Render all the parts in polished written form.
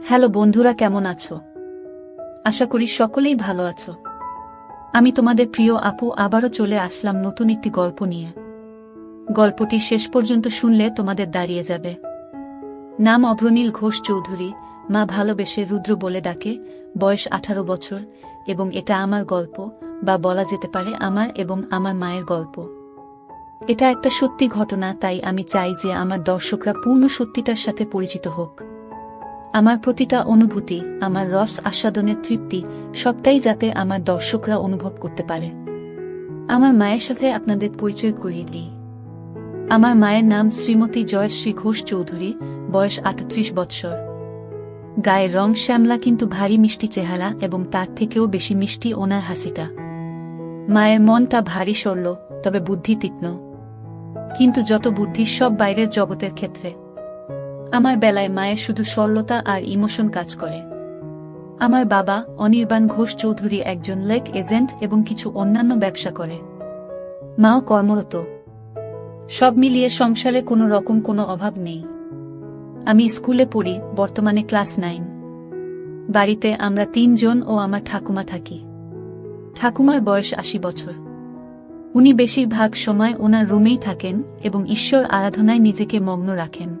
Hello বন্ধুরা, কেমন আছো? আশা করি সকলেই ভালো আছো। আমি তোমাদের প্রিয় আপু আবারও চলে আসলাম নতুন একটি গল্প নিয়ে। গল্পটি শেষ পর্যন্ত শুনলে তোমাদের দাঁড়িয়ে যাবে। নাম অভ্রনীল ঘোষ চৌধুরী, মা ভালোবেসে রুদ্র বলে ডাকে, বয়স 18 বছর, এবং এটা আমার গল্প, বা বলা যেতে পারে আমার এবং আমার মায়ের গল্প। এটা একটা সত্যি ঘটনা, তাই আমি চাই যে আমার দর্শকরা পূর্ণ সত্যিটার সাথে পরিচিত হোক। আমার প্রতিটা অনুভূতি, আমার রস আস্বাদনের তৃপ্তি, সবটাই যাতে আমার দর্শকরা অনুভব করতে পারে। আমার মায়ের সাথে আপনাদের পরিচয় করিয়ে দিই। আমার মায়ের নাম শ্রীমতী জয়শ্রী ঘোষ চৌধুরী, বয়স 38 বৎসর। গায়ের রং শ্যামলা, কিন্তু ভারী মিষ্টি চেহারা, এবং তার থেকেও বেশি মিষ্টি ওনার হাসিটা। মায়ের মনটা ভারী সরল, তবে বুদ্ধি তীক্ষ্ণ। কিন্তু যত বুদ্ধি সব বাইরের জগতের ক্ষেত্রে। আমার বেলায় মায়ের শুধু সরলতা আর ইমোশন কাজ করে। আমার বাবা অনির্বাণ ঘোষ চৌধুরী একজন লেক এজেন্ট এবং কিছু অন্যান্য ব্যবসা করে। মাও কর্মরত। সব মিলিয়ে সংসারে কোনো রকম কোনো অভাব নেই। আমি স্কুলে পড়ি, বর্তমানে ক্লাস 9। বাড়িতে আমরা 3 জন ও আমার ঠাকুমা থাকি। ঠাকুমার বয়স 80 বছর। উনি বেশিরভাগ সময় ওনার রুমেই থাকেন এবং ঈশ্বর আরাধনায় নিজেকে মগ্ন রাখেন।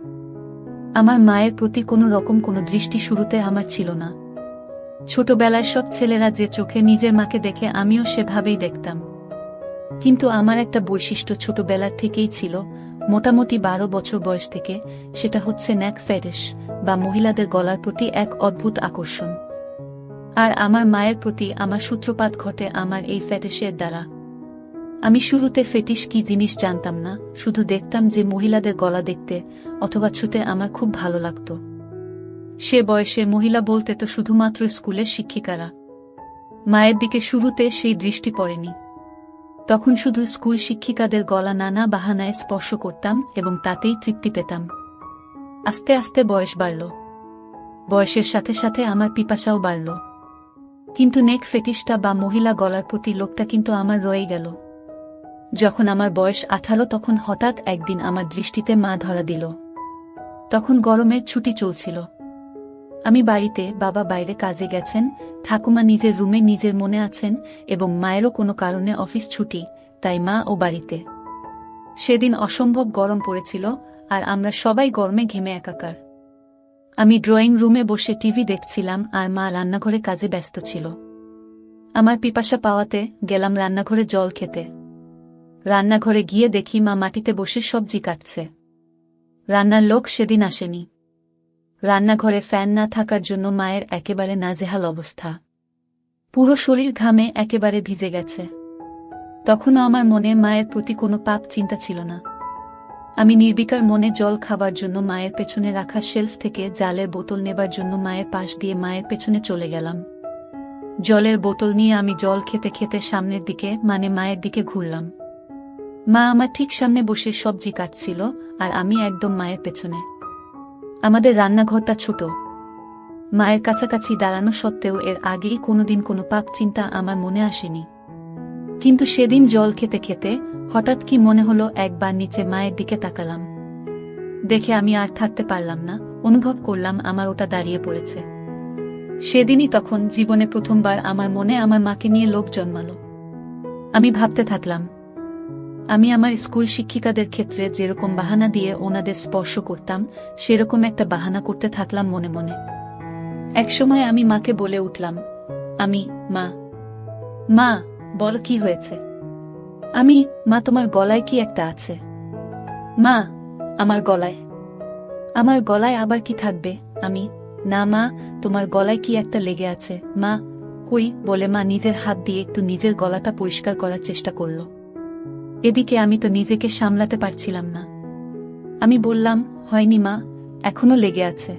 আমার মায়ের প্রতি কোনো রকম কোনো দৃষ্টি শুরুতে আমার ছিল না। ছোটবেলায় সব ছেলেরা যে চোখে নিজের মাকে দেখে, আমিও সেভাবেই দেখতাম। কিন্তু আমার একটা বৈশিষ্ট্য ছোটবেলার থেকেই ছিল, মোটামুটি 12 বছর বয়স থেকে, সেটা হচ্ছে ন্যাক ফেটিশ, বা মহিলাদের গলার প্রতি এক অদ্ভুত আকর্ষণ। আর আমার মায়ের প্রতি আমার সূত্রপাত ঘটে আমার এই ফেটিশের দ্বারা। আমি শুরুতে ফেটিশ কি জিনিস জানতাম না, শুধু দেখতাম যে মহিলাদের গলা দেখতে অথবা ছুতে আমার খুব ভালো লাগত। সে বয়সে মহিলা বলতে তো শুধুমাত্র স্কুলের শিক্ষিকারা। মায়ের দিকে শুরুতে সেই দৃষ্টি পড়েনি। তখন শুধু স্কুল শিক্ষিকাদের গলা নানা বাহানায় স্পর্শ করতাম এবং তাতেই তৃপ্তি পেতাম। আস্তে আস্তে বয়স বাড়ল। বয়সের সাথে সাথে আমার পিপাসাও বাড়ল। কিন্তু নেক ফেটিশটা বা মহিলা গলার প্রতি লোকটা কিন্তু আমার রয়ে গেল। যখন আমার বয়স 18, তখন হঠাৎ একদিন আমার দৃষ্টিতে মা ধরা দিল। তখন গরমের ছুটি চলছিল। আমি বাড়িতে, বাবা বাইরে কাজে গেছেন, ঠাকুমা নিজের রুমে নিজের মনে আছেন, এবং মায়েরও কোনো কারণে অফিস ছুটি, তাই মা ও বাড়িতে। সেদিন অসম্ভব গরম পড়েছিল, আর আমরা সবাই গরমে ঘেমে একাকার। আমি ড্রয়িং রুমে বসে টিভি দেখছিলাম, আর মা রান্নাঘরে কাজে ব্যস্ত ছিল। আমার পিপাসা পাওয়াতে গেলাম রান্নাঘরে জল খেতে। রান্নাঘরে গিয়ে দেখি মা মাটিতে বসে সবজি কাটছে। রান্নার লোক সেদিন আসেনি। রান্নাঘরে ফ্যান না থাকার জন্য মায়ের একেবারে নাজেহাল অবস্থা। পুরো শরীর ঘামে একেবারে ভিজে গেছে। তখনও আমার মনে মায়ের প্রতি কোনো পাপ চিন্তা ছিল না। আমি নির্বিকার মনে জল খাবার জন্য মায়ের পেছনে রাখা শেলফ থেকে জালের বোতল নেবার জন্য মায়ের পাশ দিয়ে মায়ের পেছনে চলে গেলাম। জলের বোতল নিয়ে আমি জল খেতে খেতে সামনের দিকে, মানে মায়ের দিকে ঘুরলাম। মা আমার ঠিক সামনে বসে সবজি কাটছিল, আর আমি একদম মায়ের পেছনে। আমাদের রান্নাঘরটা ছোট। মায়ের কাছাকাছি দাঁড়ানো সত্ত্বেও এর আগেই কোনোদিন কোনো পাপ চিন্তা আমার মনে আসেনি। কিন্তু সেদিন জল খেতে খেতে হঠাৎ কি মনে হলো, একবার নিচে মায়ের দিকে তাকালাম। দেখে আমি আর থাকতে পারলাম না, অনুভব করলাম আমার ওটা দাঁড়িয়ে পড়েছে। সেদিনই তখন জীবনে প্রথমবার আমার মনে আমার মাকে নিয়ে লোভ জন্মালো। আমি ভাবতে থাকলাম, আমি আমার স্কুল শিক্ষিকাদের ক্ষেত্রে যেরকম বাহানা দিয়ে ওনাদের স্পর্শ করতাম, সেরকম একটা বাহানা করতে থাকলাম মনে মনে। একসময় আমি মাকে বলে উঠলাম, মা মা বলো কি হয়েছে? মা তোমার গলায় কি একটা আছে? মা আমার গলায় আবার কি থাকবে? না মা, তোমার গলায় কি একটা লেগে আছে। মা কই, বলে মা নিজের হাত দিয়ে একটু নিজের গলাটা পরিষ্কার করার চেষ্টা করল। এদিকে আমি তো নিজেকে সামলাতে পারছিলাম না। আমি বললাম, হয়নি মা, এখনো লেগে আছে।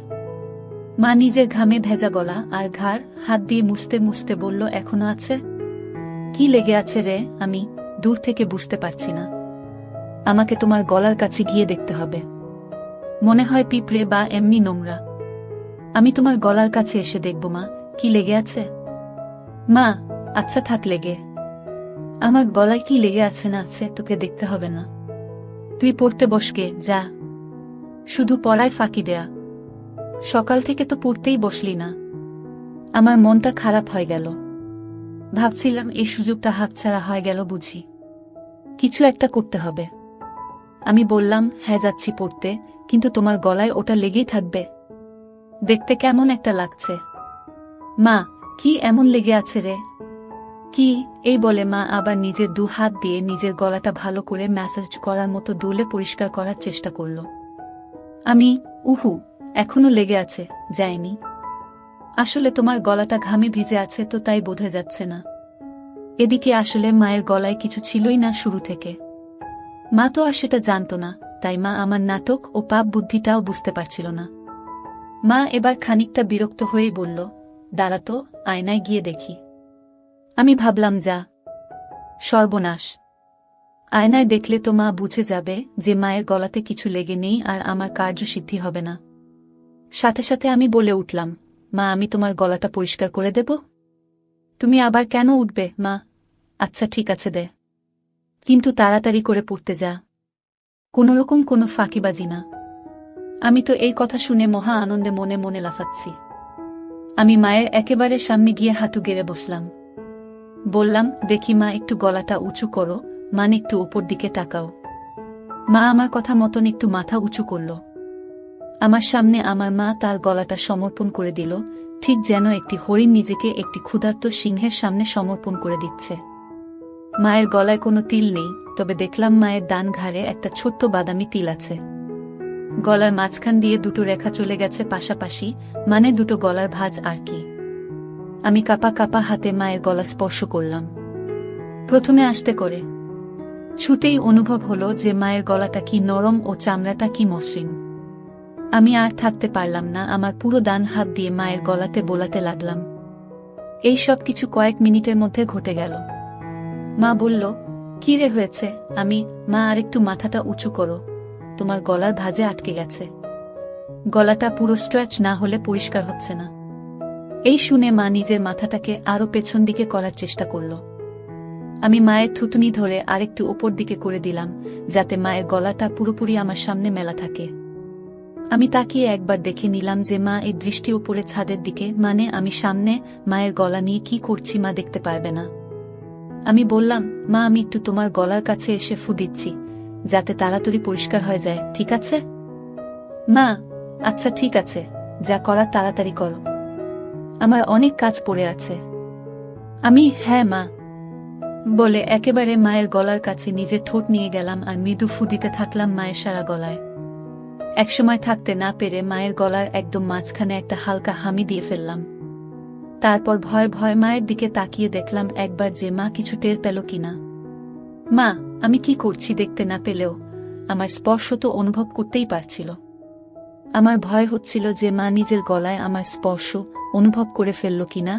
মা নিজের ঘামে ভেজা গলা আর ঘাড় হাত দিয়ে মুছতে মুছতে বলল, এখনো আছে? কি লেগে আছে রে? আমি দূর থেকে বুঝতে পারছি না। আমাকে তোমার গলার কাছে গিয়ে দেখতে হবে। মনে হয় পিঁপড়ে বা এমনি নোংরা। আমি তোমার গলার কাছে এসে দেখব মা, কি লেগে আছে। মা আচ্ছা থাক লেগে। আমার গলায় কি লেগে আছে না আছে তোকে দেখতে হবে না। তুই পড়তে বসকে, যা। শুধু পড়ায় ফাঁকি দেয়া। সকাল থেকে তো পড়তেই বসলি না। আমার মনটা খারাপ হয়ে গেল। ভাবছিলাম এই সুযোগটা হাতছাড়া হয়ে গেল বুঝি। কিছু একটা করতে হবে। আমি বললাম, হ্যাঁ যাচ্ছি পড়তে, কিন্তু তোমার গলায় ওটা লেগেই থাকবে। দেখতে কেমন একটা লাগছে। মা, কি এমন লেগে আছে রে? কি? এই বলে মা আবার নিজের 2 হাত দিয়ে নিজের গলাটা ভালো করে ম্যাসাজ করার মতো ডলে পরিষ্কার করার চেষ্টা করল। আমি, উহু, এখনো লেগে আছে, যায়নি। আসলে তোমার গলাটা ঘামে ভিজে আছে তো তাই বোঝা যাচ্ছে না। এদিকে আসলে মায়ের গলায় কিছু ছিলই না শুরু থেকে। মা তো আর সেটা জানত না, তাই মা আমার নাটক ও পাপ বুদ্ধিটাও বুঝতে পারছিল না। মা এবার খানিকটা বিরক্ত হয়েই বলল, দাঁড়া তো, আয়নায় গিয়ে দেখি। আমি ভাবলাম, যা, সর্বনাশ। আয়নায় দেখলে তো মা বুঝে যাবে যে মায়ের গলাতে কিছু লেগে নেই আর আমার কার্যসিদ্ধি হবে না। সাথে সাথে আমি বলে উঠলাম, মা আমি তোমার গলাটা পরিষ্কার করে দেব? তুমি আবার কেন উঠবে মা? আচ্ছা ঠিক আছে দে, কিন্তু তাড়াতাড়ি করে পড়তে যা। কোনোরকম কোনো ফাঁকিবাজি না। আমি তো এই কথা শুনে মহা আনন্দে মনে মনে লাফাচ্ছি। আমি মায়ের একেবারে সামনে গিয়ে হাঁটু গেড়ে বসলাম। বললাম, দেখি মা, একটু গলাটা উঁচু করো, মানে একটু ওপর দিকে তাকাও। মা আমার কথা মতন একটু মাথা উঁচু করল। আমার সামনে আমার মা তার গলাটা সমর্পণ করে দিল, ঠিক যেন একটি হরিণ নিজেকে একটি ক্ষুধার্ত সিংহের সামনে সমর্পণ করে দিচ্ছে। মায়ের গলায় কোনো তিল নেই, তবে দেখলাম মায়ের ডান ঘাড়ে একটা ছোট্ট বাদামি তিল আছে। গলার মাঝখান দিয়ে 2 রেখা চলে গেছে পাশাপাশি, মানে 2 গলার ভাঁজ আর কি। আমি কাপা কাপা হাতে মায়ের গলা স্পর্শ করলাম। প্রথমে আস্তে করে। ছুতেই অনুভব হলো যে মায়ের গলাটা কি নরম ও চামড়াটা কি মসৃণ। আমি আর থাকতে পারলাম না, আমার পুরো ডান হাত দিয়ে মায়ের গলাতে বোলাতে লাগলাম। এই সব কিছু কয়েক মিনিটের মধ্যে ঘটে গেল। মা বলল, কি রে হয়েছে? আমি, মা আরেকটু মাথাটা উঁচু করো, তোমার গলার ভাঁজে আটকে গেছে। গলাটা পুরো স্ট্রেচ না হলে পরিষ্কার হচ্ছে না। এই শুনে মা নিজের মাথাটাকে আরো পেছন দিকে করার চেষ্টা করল। আমি মায়ের থুতনি ধরে আরেকটু ওপর দিকে করে দিলাম, যাতে মায়ের গলাটা পুরোপুরি আমার সামনে মেলা থাকে। আমি তাকিয়ে একবার দেখে নিলাম যে মা এই দৃষ্টি উপরে ছাদের দিকে, মানে আমি সামনে মায়ের গলা নিয়ে কি করছি মা দেখতে পারবে না। আমি বললাম, মা আমি একটু তোমার গলার কাছে এসে ফু দিচ্ছি, যাতে তাড়াতাড়ি পরিষ্কার হয়ে যায়, ঠিক আছে? মা, আচ্ছা ঠিক আছে, যা করার তাড়াতাড়ি করো, আমার অনেক কাজ পড়ে আছে। আমি, হ্যাঁ মা, বলে একেবারে মায়ের গলার কাছে নিজের ঠোঁট নিয়ে গেলাম আর মৃদু ফু দিতে থাকলাম মায়ের সারা গলায়। একসময় থাকতে না পেরে মায়ের গলার একদম মাঝখানে একটা হালকা হামি দিয়ে ফেললাম। তারপর ভয় ভয় মায়ের দিকে তাকিয়ে দেখলাম একবার যে মা কিছু টের পেল কিনা। মা, আমি কি করছি দেখতে না পেলেও আমার স্পর্শ তো অনুভব করতেই পারছিল। আমার ভয় হচ্ছিল যে মা নিজের গলায় আমার স্পর্শ অনুভব করে ফেলল কিনা,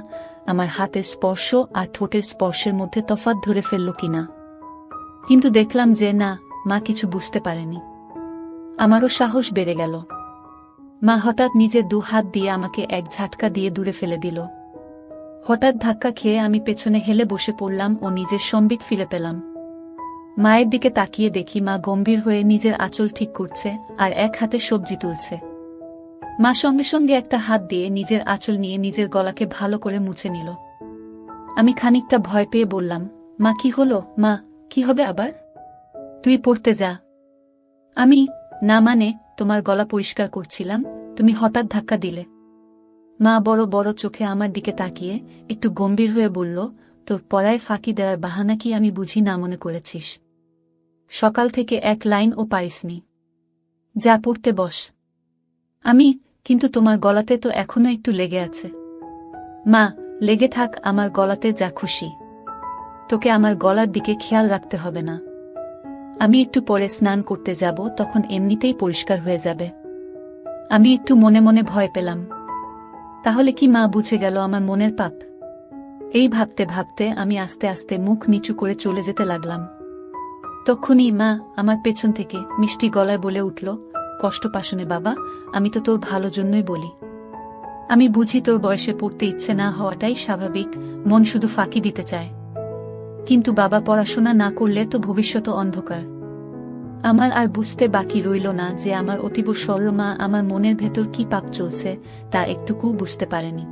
আমার হাতের স্পর্শ আর ঠোঁটের স্পর্শের মধ্যে তফাৎ ধরে ফেলল কিনা। কিন্তু দেখলাম যে না, মা কিছু বুঝতে পারেনি। আমারও সাহস বেড়ে গেল। মা হঠাৎ নিজের 2 হাত দিয়ে আমাকে এক ঝাটকা দিয়ে দূরে ফেলে দিল। হঠাৎ ধাক্কা খেয়ে আমি পেছনে হেলে বসে পড়লাম ও নিজের সম্বিত ফিরে পেলাম। মায়ের দিকে তাকিয়ে দেখি মা গম্ভীর হয়ে নিজের আঁচল ঠিক করছে আর এক হাতে সবজি তুলছে। মা সঙ্গে সঙ্গে একটা হাত দিয়ে নিজের আঁচল নিয়ে নিজের গলাকে ভালো করে মুছে নিল। আমি খানিকটা ভয় পেয়ে বললাম, মা কি হলো? মা, কি হবে আবার? তুই পড়তে যা। আমি, না মানে, তোমার গলা পরিষ্কার করছিলাম, তুমি হঠাৎ ধাক্কা দিলে। মা বড় বড় চোখে আমার দিকে তাকিয়ে একটু গম্ভীর হয়ে বলল, তোর পড়ায় ফাঁকি দেওয়ার বাহানা কি আমি বুঝি না মনে করেছিস? সকাল থেকে এক লাইনও পারিসনি, যা পড়তে বস। আমি, কিন্তু তোমার গলাতে তো এখনো একটু লেগে আছে। মা, লেগে থাক আমার গলাতে যা খুশি, তোকে আমার গলার দিকে খেয়াল রাখতে হবে না। আমি একটু পরে স্নান করতে যাব, তখন এমনিতেই পরিষ্কার হয়ে যাবে। আমি একটু মনে মনে ভয় পেলাম, তাহলে কি মা বুঝে গেল আমার মনের পাপ? এই ভাবতে ভাবতে আমি আস্তে আস্তে মুখ নিচু করে চলে যেতে লাগলাম। তখনই মা আমার পেছন থেকে মিষ্টি গলায় বলে উঠল, কষ্ট পাসনে বাবা, আমি তো তোর ভালো জন্যই বলি। আমি বুঝি তোর বয়সে পড়তে ইচ্ছে না হওয়াটাই স্বাভাবিক, মন শুধু ফাঁকি দিতে চায়। কিন্তু বাবা, পড়াশোনা না করলে তো ভবিষ্যৎ অন্ধকার। আমার আর বুঝতে বাকি রইল না যে আমার অতীব সরল মা আমার মনের ভেতর কি পাপ চলছে তা একটুকুও বুঝতে পারেনি।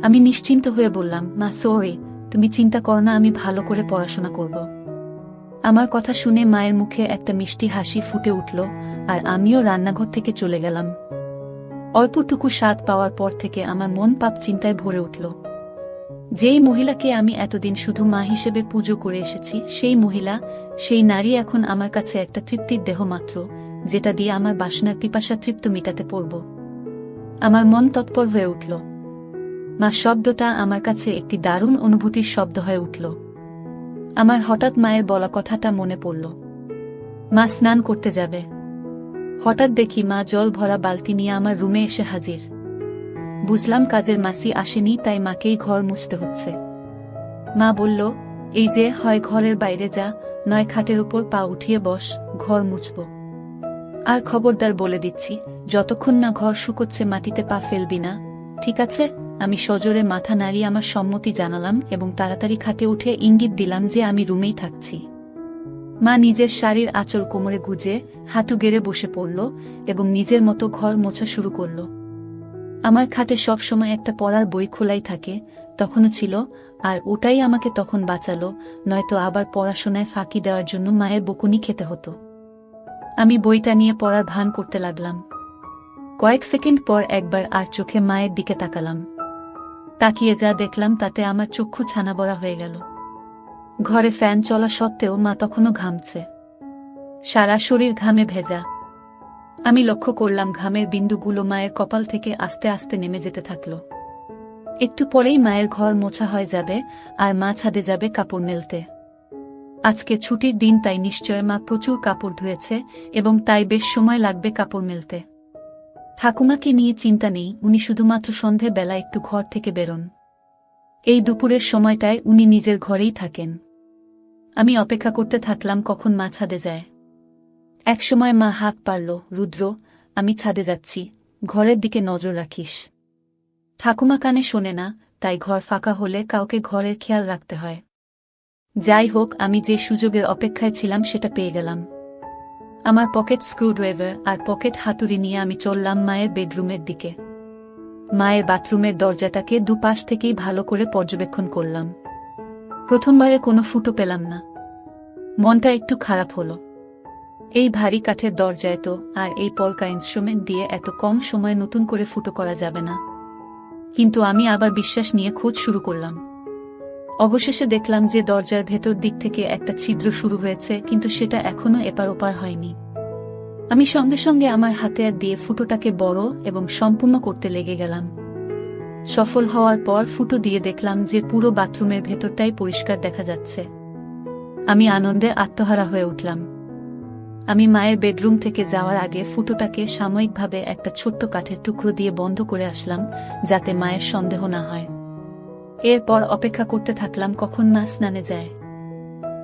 আমি নিশ্চিন্ত হয়ে বললাম, মা সরি, তুমি চিন্তা করো না, আমি ভালো করে পড়াশোনা করব। আমার কথা শুনে মায়ের মুখে একটা মিষ্টি হাসি ফুটে উঠল, আর আমিও রান্নাঘর থেকে চলে গেলাম। অল্পটুকু স্বাদ পাওয়ার পর থেকে আমার মন পাপ চিন্তায় ভরে উঠল। যেই মহিলাকে আমি এতদিন শুধু মা হিসেবে পুজো করে এসেছি, সেই মহিলা, সেই নারী এখন আমার কাছে একটা তৃপ্তির দেহ মাত্র, যেটা দিয়ে আমার বাসনার পিপাসা তৃপ্ত মেটাতে পড়ব। আমার মন তৎপর হয়ে উঠল। মা শব্দটা আমার কাছে একটি দারুণ অনুভূতির শব্দ হয়ে উঠল। আমার হঠাৎ মায়ের বলা কথাটা মনে পড়ল। মা স্নান করতে যাবে। হঠাৎ দেখি মা জল ভরা বালতি নিয়ে আমার রুমে এসে হাজির। বুঝলাম কাজের মাসি আসেনি, তাই মাকেই ঘর মুছতে হচ্ছে। মা বলল, এই যে, হয় ঘরের বাইরে যা, নয় খাটের উপর পা উঠিয়ে বস, ঘর মুছব। আর খবরদার বলে দিচ্ছি, যতক্ষণ না ঘর শুকোচ্ছে মাটিতে পা ফেলবি না, ঠিক আছে? আমি সজোরে মাথা নাড়িয়ে আমার সম্মতি জানালাম এবং তাড়াতাড়ি খাটে উঠে ইঙ্গিত দিলাম যে আমি রুমেই থাকছি। মা নিজের শাড়ির আঁচল কোমরে গুজে হাঁটু গেড়ে বসে পড়ল এবং নিজের মতো ঘর মোছা শুরু করল। আমার খাটে সব সময় একটা পড়ার বই খোলাই থাকে, তখনও ছিল, আর ওটাই আমাকে তখন বাঁচালো, নয়তো আবার পড়াশোনায় ফাঁকি দেওয়ার জন্য মায়ের বকুনি খেতে হতো। আমি বইটা নিয়ে পড়ার ভান করতে লাগলাম। কয়েক সেকেন্ড পর একবার আর চোখে মায়ের দিকে তাকালাম। তাকিয়ে যা দেখলাম তাতে আমার চক্ষু ছানাবড়া হয়ে গেল। ঘরে ফ্যান চলা সত্ত্বেও মা তখনও ঘামছে, সারা শরীর ঘামে ভেজা। আমি লক্ষ্য করলাম ঘামের বিন্দুগুলো মায়ের কপাল থেকে আস্তে আস্তে নেমে যেতে থাকল। একটু পরেই মায়ের ঘর মোছা হয়ে যাবে আর মা ছাদে যাবে কাপড় মেলতে। আজকে ছুটির দিন, তাই নিশ্চয় মা প্রচুর কাপড় ধুয়েছে এবং তাই বেশ সময় লাগবে কাপড় মেলতে। ঠাকুমাকে নিয়ে চিন্তা নেই, উনি শুধুমাত্র সন্ধে বেলা একটু ঘর থেকে বেরোন। এই দুপুরের সময়টায় উনি নিজের ঘরেই থাকেন। আমি অপেক্ষা করতে থাকলাম কখন মা ছাদে যায়। একসময় মা হাত পারল, রুদ্র, আমি ছাদে যাচ্ছি, ঘরের দিকে নজর রাখিস। ঠাকুমা কানে শোনে না, তাই ঘর ফাঁকা হলে কাউকে ঘরের খেয়াল রাখতে হয়। যাই হোক, আমি যে সুযোগের অপেক্ষায় ছিলাম সেটা পেয়ে গেলাম। আমার পকেট স্ক্রুড্রাইভার আর পকেট হাতুড়ি নিয়ে আমি চললাম মায়ের বেডরুমের দিকে। মায়ের বাথরুমের দরজাটাকে দুপাশ থেকেই ভালো করে পর্যবেক্ষণ করলাম। প্রথমবারে কোনো ফুটো পেলাম না। মনটা একটু খারাপ হলো। এই ভারী কাঠের দরজায় তো আর এই পলকা ইনস্ট্রুমেন্ট দিয়ে এত কম সময়ে নতুন করে ফুটো করা যাবে না। কিন্তু আমি আবার বিশ্বাস নিয়ে খোঁজ শুরু করলাম। অবশেষে দেখলাম যে দরজার ভেতর দিক থেকে একটা ছিদ্র শুরু হয়েছে, কিন্তু সেটা এখনো এপার ওপার হয়নি। আমি সঙ্গে সঙ্গে আমার হাতিয়ার দিয়ে ফুটোটাকে বড় এবং সম্পূর্ণ করতে লেগে গেলাম। সফল হওয়ার পর ফুটো দিয়ে দেখলাম যে পুরো বাথরুমের ভেতরটাই পরিষ্কার দেখা যাচ্ছে। আমি আনন্দে আত্মহারা হয়ে উঠলাম। আমি মায়ের বেডরুম থেকে যাওয়ার আগে ফুটোটাকে সাময়িকভাবে একটা ছোট্ট কাঠের টুকরো দিয়ে বন্ধ করে আসলাম, যাতে মায়ের সন্দেহ না হয়। এরপর অপেক্ষা করতে থাকলাম কখন মা স্নানে যায়।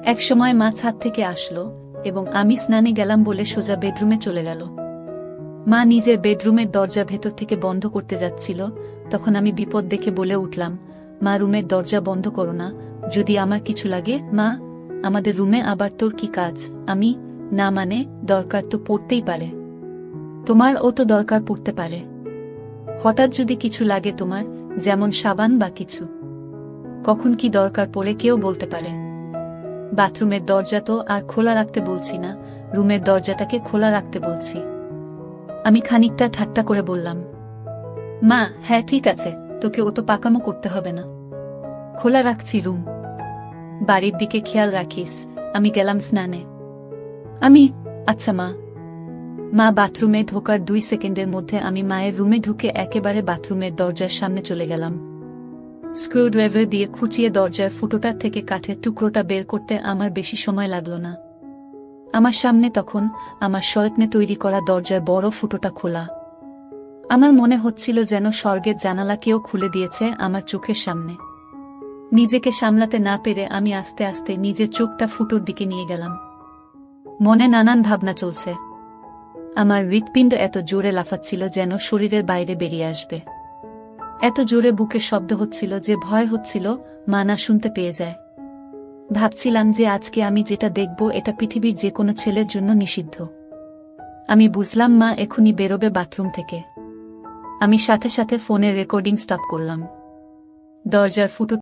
একসময় মা ছাদ থেকে আসলো এবং আমি স্নানে গেলাম বলে সোজা বেডরুমে চলে গেল। মা নিজের বেডরুমের দরজা ভেতর থেকে বন্ধ করতে যাচ্ছিল, তখন আমি বিপদ দেখে বলে উঠলাম, মা, রুমের দরজা বন্ধ করো না, যদি আমার কিছু লাগে। মা, আমাদের রুমে আবার তোর কি কাজ? আমি, না মানে, দরকার তো পড়তেই পারে, তোমার ও তো দরকার পড়তে পারে। হঠাৎ যদি কিছু লাগে তোমার, যেমন সাবান বা কিছু, কখন কি দরকার পড়ে কেউ বলতে পারে। বাথরুমের দরজা তো আর খোলা রাখতে বলছি না, রুমের দরজাটাকে খোলা রাখতে বলছি। আমি খানিকটা ঠাট্টা করে বললাম, মা, হ্যাঁ ঠিক আছে, তোকে ও তো পাকামো করতে হবে না, খোলা রাখছি রুম। বাড়ির দিকে খেয়াল রাখিস। আমি গেলাম স্নানে। আমি, আচ্ছা মা। মা বাথরুমে ঢোকার 2 সেকেন্ডের মধ্যে আমি মায়ের রুমে ঢুকে একেবারে বাথরুমের দরজার সামনে চলে গেলাম। স্ক্রুড্রাইভার দিয়ে খুঁচিয়ে দরজার ফুটোটার থেকে কাঠের টুকরোটা বের করতে আমার বেশি সময় লাগলো না। আমার সামনে তখন আমার সযত্নে তৈরি করা দরজার বড় ফুটোটা খোলা। আমার মনে হচ্ছিল যেন স্বর্গের জানালা কেউ খুলে দিয়েছে আমার চোখের সামনে। নিজেকে সামলাতে না পেরে আমি আস্তে আস্তে নিজের চোখটা ফুটোর দিকে নিয়ে গেলাম। মনে নানান ভাবনা চলছে। আমার হৃৎপিণ্ড এত জোরে লাফাচ্ছিল যেন শরীরের বাইরে বেরিয়ে আসবে। এত জোরে বুকের শব্দ হচ্ছিল যে ভয় হচ্ছিল মা না শুনতে পেয়ে যায়। ভাবছিলাম যে আজকে আমি যেটা দেখব এটা পৃথিবীর যে কোনো ছেলের জন্য নিষিদ্ধ। আমি বুঝলাম মা এখনই বেরোবে বাথরুম থেকে। আমি সাথে সাথে ফোনের রেকর্ডিং স্টপ করলাম। দরজার ফুটো